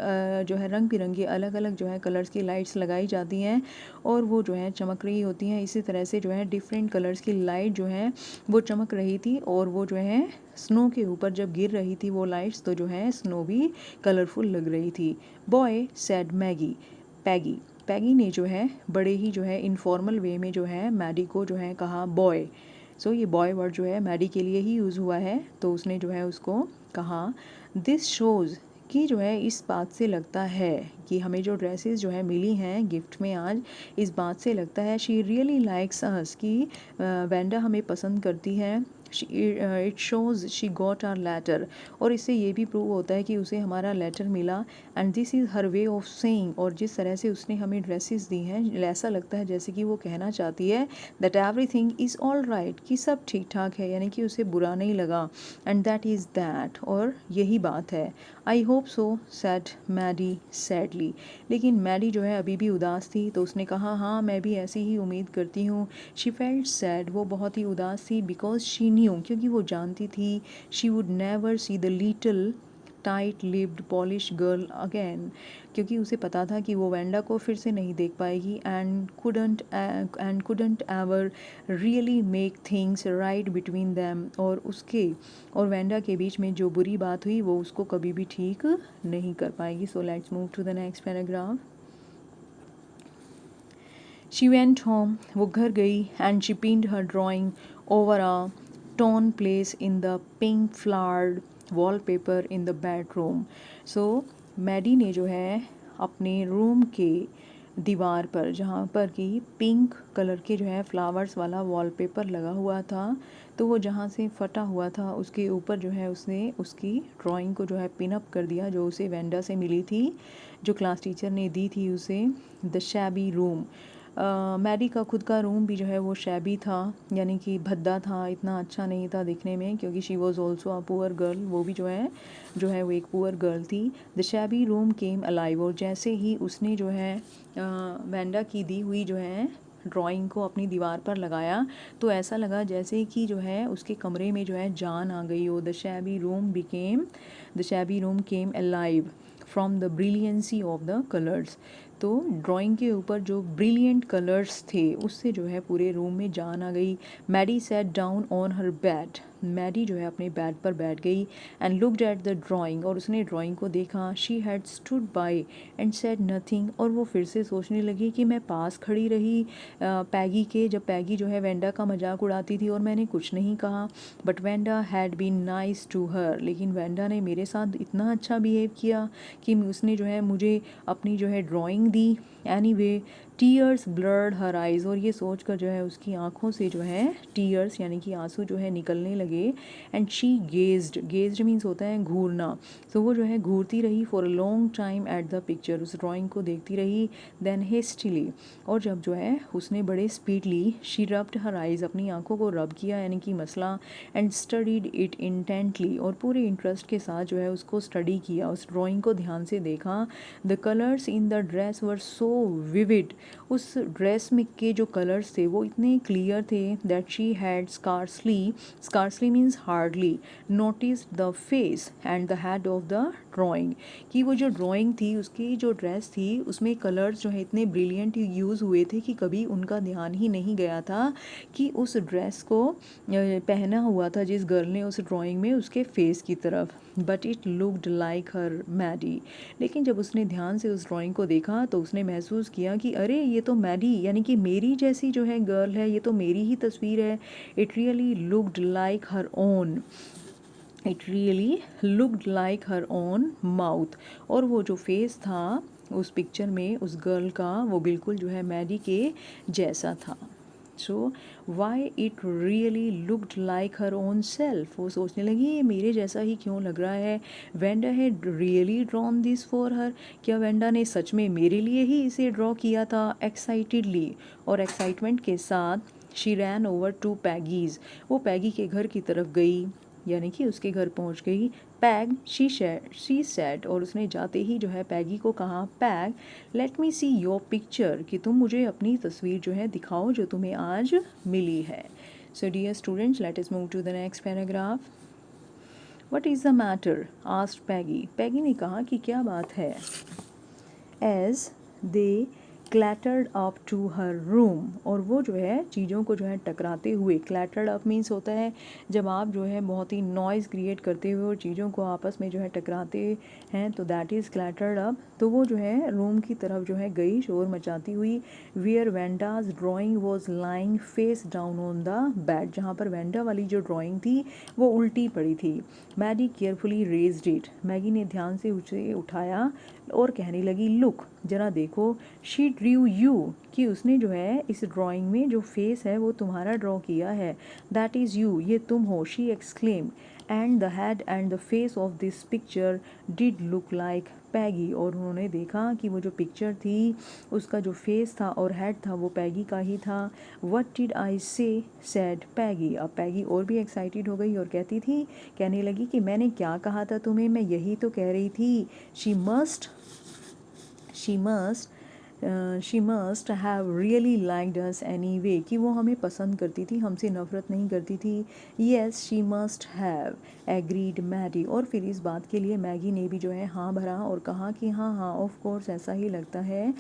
जो है रंग बिरंगी अलग अलग जो है कलर्स की लाइट्स लगाई जाती हैं और वो जो है चमक रही होती हैं, इसी तरह से जो है डिफरेंट कलर्स की लाइट जो है वो चमक रही थी, और वो जो है स्नो के ऊपर जब गिर रही थी वो लाइट्स, तो जो है स्नो भी कलरफुल लग रही थी। बॉय सेड पैगी ने जो है बड़े ही जो है इनफॉर्मल वे में जो है मैडी को जो है कहा बॉय। सो ये बॉय वर्ड जो है मैडी के लिए ही यूज़ हुआ है, तो उसने जो है उसको कहा दिस शोज़, कि जो है इस बात से लगता है कि हमें जो ड्रेसेस जो है मिली हैं गिफ्ट में आज, इस बात से लगता है शी रियली लाइक्स अस, कि वेंडा हमें पसंद करती है। It shows she got hour later, और इससे ये भी प्रूव होता है कि उसे हमारा लेटर मिला। And this is her way of saying, और जिस तरह से उसने हमें ड्रेसेस दी हैं ऐसा लगता है जैसे कि वो कहना चाहती है that everything is all right, कि सब ठीक ठाक है, यानी कि उसे बुरा नहीं लगा। एंड दैट इज़ दैट, और यही बात है। I hope so said Maddie sadly, लेकिन मैडी जो है अभी भी उदास थी, तो उसने कहा हाँ मैं भी ऐसी ही उम्मीद करती हूँ। शी फेल्ट सैड, वो बहुत ही उदास थी, बिकॉज शी न्यू, क्योंकि वो जानती थी she would never see the little tight lipped polish girl again, क्योंकि उसे पता था कि वो वेंडा को फिर से नहीं देख पाएगी। And couldn't ever really make things right between them, और वेंडा के बीच में जो बुरी बात हुई वो उसको कभी भी ठीक नहीं कर पाएगी। So let's move to the next paragraph. She went home, वो घर गई, and she pinned her drawing over a torn place in the pink flowered wallpaper in the bedroom. So Maddie ने जो है अपने रूम के दीवार पर, जहाँ पर कि पिंक कलर के जो है फ्लावर्स वाला वॉलपेपर लगा हुआ था, तो वो जहाँ से फटा हुआ था उसके ऊपर जो है उसने उसकी ड्राइंग को जो है पिन अप कर दिया, जो उसे वेंडा से मिली थी, जो क्लास टीचर ने दी थी उसे। द शैबी रूम, मैडी का खुद का रूम भी जो है वो शैबी था, यानी कि भद्दा था, इतना अच्छा नहीं था दिखने में, क्योंकि she was also a poor girl, वो भी जो है वो एक पुअर गर्ल थी। The shabby room came alive, और जैसे ही उसने जो है वेंडा की दी हुई जो है ड्राइंग को अपनी दीवार पर लगाया, तो ऐसा लगा जैसे कि जो है उसके कमरे में जो है जान आ गई हो। The shabby room came alive from the brilliancy of the colours, तो ड्राइंग के ऊपर जो ब्रिलियंट कलर्स थे उससे जो है पूरे रूम में जान आ गई। Maddy sat down on her bed, Maddy जो है अपने बेड पर बैठ गई and looked at the drawing, और उसने ड्राइंग को देखा। She had stood by and said nothing, और वो फिर से सोचने लगी कि मैं पास खड़ी रही पैगी के, जब पैगी जो है वेंडा का मजाक उड़ाती थी और मैंने कुछ नहीं कहा। But Wanda had been nice to her, लेकिन वेंडा ने मेरे साथ इतना अच्छा बिहेव किया कि उसने जो है मुझे अपनी जो है ड्राइंग दी। Anyway tears blurred her eyes, और ये सोच कर जो है उसकी आँखों से जो है टीयर्स यानी कि आंसू जो है निकलने लगे। And she gazed, gazed means होता है घूरना, तो वो जो है घूरती रही for a long time at the picture, उस ड्राइंग को देखती रही। देन हेस्टिली, और जब जो है उसने बड़े speedily she rubbed her eyes, अपनी आँखों को रब किया यानी कि मसला। एंड स्टडीड इट इंटेंटली, और पूरे इंटरेस्ट के साथ जो है उसको स्टडी किया, उस ड्राइंग को ध्यान से देखा। The colours in the dress were so vivid, उस ड्रेस में के जो कलर्स थे वो इतने क्लियर थे that she had scarcely means hardly notice the face and the head of the drawing, कि वो जो ड्राइंग थी उसकी जो ड्रेस थी उसमें कलर्स जो है इतने ब्रिलियंट यूज़ हुए थे कि कभी उनका ध्यान ही नहीं गया था कि उस ड्रेस को पहना हुआ था जिस गर्ल ने उस ड्राइंग में उसके फेस की तरफ। But it looked like her Maddie, लेकिन जब उसने ध्यान से उस ड्राइंग को देखा तो उसने महसूस किया कि अरे ये तो मैडी यानी कि मेरी जैसी जो है गर्ल है, ये तो मेरी ही तस्वीर है। It really looked like her own, it really looked like her own mouth, और वो जो फेस था उस पिक्चर में उस गर्ल का वो बिल्कुल जो है मैडी के जैसा था। So why it really looked like her own self, वो सोचने लगी ये मेरे जैसा ही क्यों लग रहा है। Wanda had really drawn this for her, क्या वेंडा ने सच में मेरे लिए ही इसे ड्रॉ किया था। एक्साइटेडली, और एक्साइटमेंट के साथ she ran over to Peggy's, वो पैगी के घर की तरफ गई यानी कि उसके घर पहुंच गई। पैग शी सेड, और उसने जाते ही जो है पैगी को कहा, peg let me see your picture, कि तुम मुझे अपनी तस्वीर जो है दिखाओ जो तुम्हें आज मिली है। So dear students, let us move to the next paragraph. What is the matter asked Peggy, Peggy ने कहा कि क्या बात है। As they clattered up to her room, और वो जो है चीज़ों को जो है टकराते हुए, क्लैटर्ड अप मीन्स होता है जब आप जो है बहुत ही नॉइज़ क्रिएट करते हुए और चीज़ों को आपस में जो है टकराते हैं तो दैट इज़ क्लैटर्ड अप। तो वो जो है रूम की तरफ जो है गई शोर मचाती हुई। Wear Wanda's drawing was lying face down on the bed, जहाँ पर वेंडा वाली जो ड्राइंग थी वो उल्टी पड़ी थी। Maddie carefully raised it, Maggie ने ध्यान से उसे उठाया और कहने लगी, लुक जरा देखो। शी ड्रू यू, कि उसने जो है इस ड्राइंग में जो फेस है वो तुम्हारा ड्रॉ किया है। दैट इज़ यू, ये तुम हो। She exclaimed, and the head and the face of this picture did look like Peggy, और उन्होंने देखा कि वो जो पिक्चर थी उसका जो फेस था और हेड था वो पैगी का ही था। व्हाट डिड आई से सेड पैगी, अब पैगी और भी एक्साइटेड हो गई और कहने लगी कि मैंने क्या कहा था तुम्हें, मैं यही तो कह रही थी। She must have really liked us any way, कि वो हमें पसंद करती थी, हमसे नफ़रत नहीं करती थी। Yes she must have agreed Maddie, और फिर इस बात के लिए मैगी ने भी जो है हाँ भरा और कहा कि हाँ हाँ ऑफ कोर्स ऐसा ही लगता है।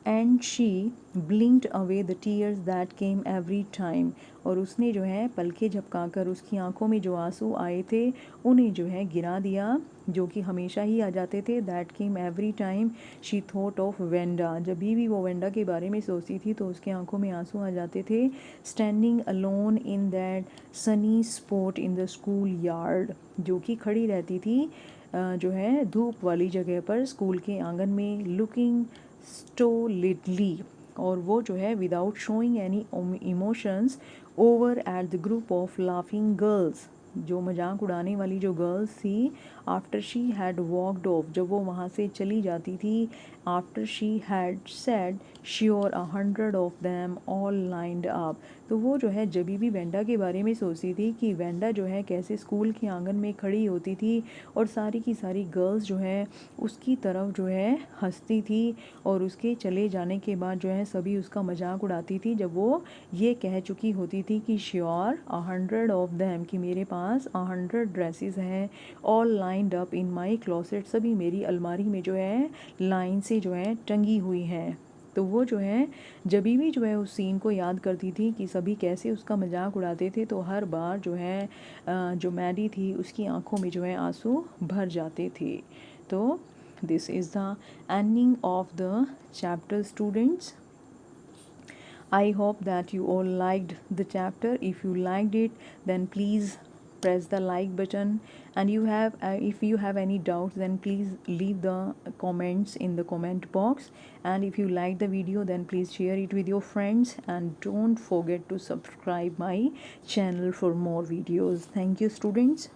And she ब्लिंक्ड away the tears that came every time, और उसने जो है पलके झपकाकर उसकी आंखों में जो आंसू आए थे उन्हें जो है गिरा दिया, जो कि हमेशा ही आ जाते थे। That came every time she thought of Wanda, जब भी वो वेंडा के बारे में सोचती थी तो उसके आंखों में आंसू आ जाते थे। Standing alone in that Sunny spot in the school yard, जो कि खड़ी रहती थी जो है धूप वाली जगह पर स्कूल के आंगन में। लुकिंग स्टोलिडली, और वो जो है without showing any emotions over at the group of laughing girls, जो मजाक उड़ाने वाली जो गर्ल्स थी। After she had walked off, जब वो वहाँ से चली जाती थी। After she had said sure 100 of them all lined up, तो वो जो है जब भी वेंडा के बारे में सोचती थी कि वेंडा जो है कैसे स्कूल के आंगन में खड़ी होती थी और सारी की सारी गर्ल्स जो है उसकी तरफ जो है हंसती थी, और उसके चले जाने के बाद जो है सभी उसका मजाक उड़ाती थी जब वो ये कह चुकी होती थी कि श्योर 100 ऑफ देम, कि मेरे पास 100 ड्रेसेस हैं। All lined up in my closet, सभी मेरी अलमारी में जो है लाइन से जो है टंगी हुई हैं। तो वो जो है जब भी जो है उस सीन को याद करती थी कि सभी कैसे उसका मजाक उड़ाते थे, तो हर बार जो है जो मैडी थी उसकी आंखों में जो है आंसू भर जाते थे। तो this is the ending of the chapter students. I hope that you all liked the chapter. If you liked it, then please press the like button, and if you have any doubts, then please leave the comments in the comment box, and if you like the video, then please share it with your friends, and don't forget to subscribe my channel for more videos. Thank you, students.